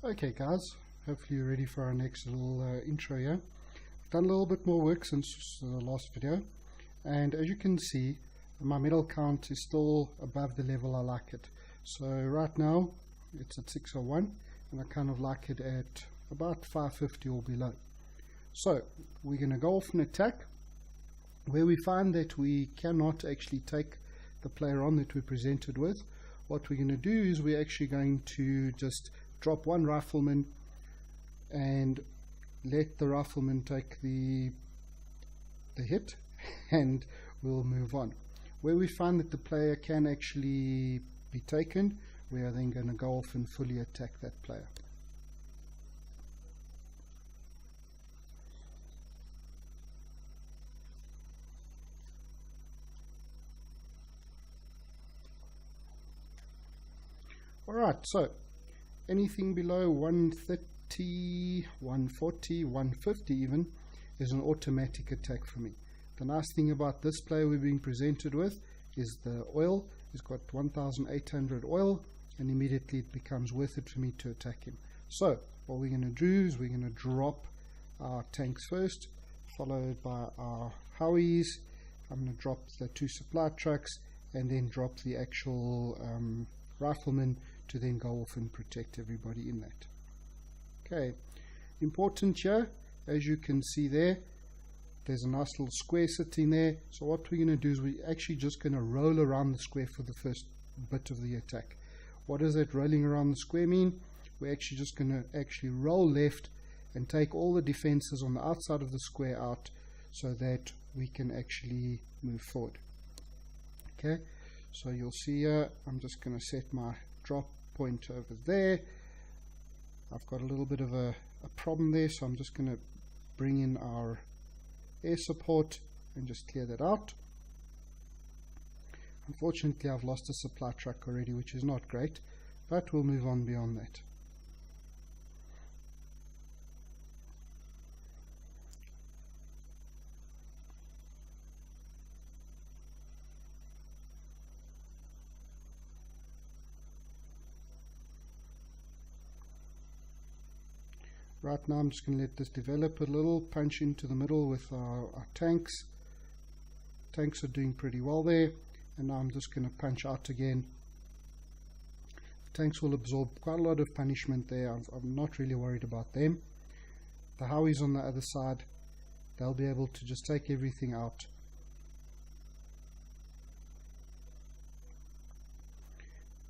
Okay guys, hopefully you're ready for our next little intro here. I've done a little bit more work since the last video, and as you can see my medal count is still above the level I like it. So right now it's at 601 and I kind of like it at about 550 or below. So we're going to go off and attack where we find that we cannot actually take the player on that we're presented with. What we're going to do is we're actually going to just drop one rifleman and let the rifleman take the hit and we'll move on. Where we find that the player can actually be taken, we are then going to go off and fully attack that player. Alright, so anything below 130, 140, 150 even is an automatic attack for me. The nice thing about this player we're being presented with is the oil. He's got 1800 oil and immediately it becomes worth it for me to attack him. So what we're going to do is we're going to drop our tanks first, followed by our Howies. I'm going to drop the 2 supply trucks and then drop the actual riflemen to then go off and protect everybody in that. Okay, important here, as you can see there's a nice little square sitting there. So what we're going to do is we're actually just going to roll around the square for the first bit of the attack. What does that rolling around the square mean? We're actually just going to roll left and take all the defenses on the outside of the square out so that we can actually move forward. Okay, so you'll see here I'm just going to set my drop point over there. I've got a little bit of a problem there, so I'm just going to bring in our air support and just clear that out. Unfortunately I've lost a supply truck already, which is not great, but we'll move on beyond that. Right now I'm just going to let this develop a little, punch into the middle with our tanks. Tanks are doing pretty well there, and now I'm just going to punch out again. The tanks will absorb quite a lot of punishment there. I'm not really worried about them. The Howies on the other side, they'll be able to just take everything out.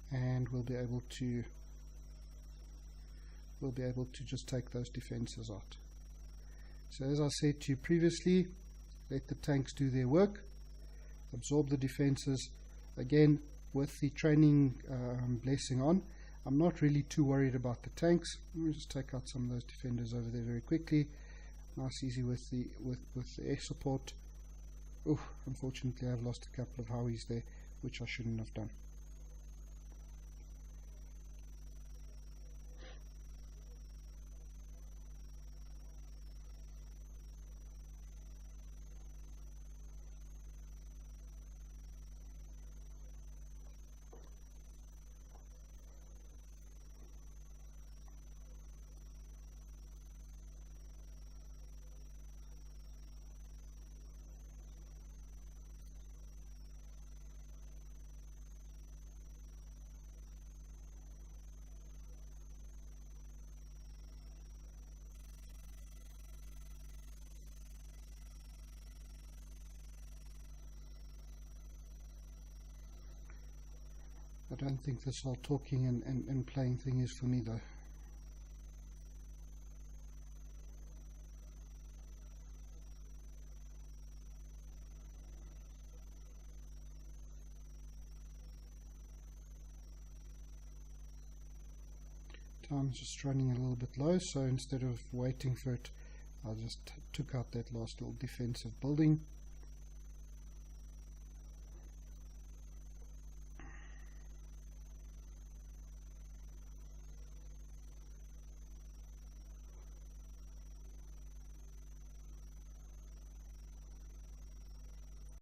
And we'll be able to just take those defenses out. So as I said to you previously, let the tanks do their work, absorb the defenses. Again, with the training blessing on, I'm not really too worried about the tanks. Let me just take out some of those defenders over there very quickly. Nice easy with the air support. Oh, unfortunately I've lost a couple of Howies there, which I shouldn't have done. I don't think this whole talking and playing thing is for me though. Time's just running a little bit low, so instead of waiting for it, I just took out that last little defensive building.